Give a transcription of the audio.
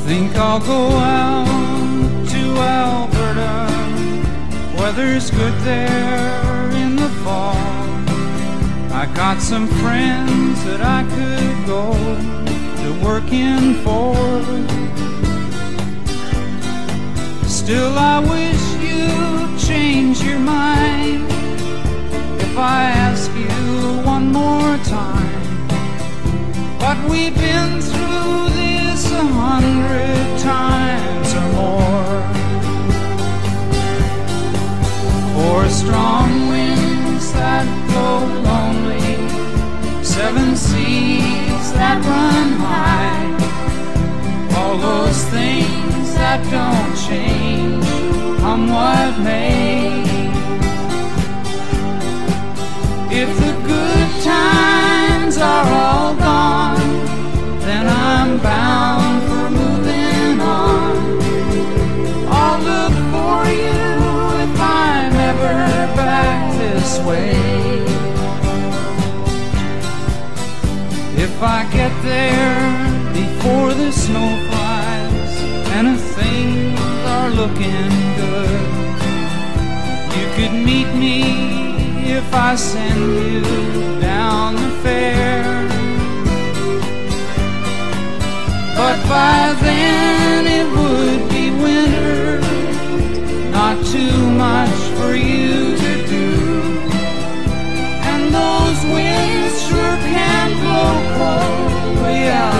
Think I'll go out to Alberta. Weather's good there in the fall. I got some friends that I could go to working for. Still I wish you'd change your mind if I ask you one more time. But we've been through this 100 times or more. For strong winds that blow lonely, 7 seas that run high, all those things that don't change, come what may. If the good times are all gone, then I'm bound for moving on. I'll look for you if I'm ever back this way. If I get there before the snow flies and things are looking good, you could meet me if I send you down the fair. But by then it would be winter, not too much for you to do. And those winds sure can blow cold way out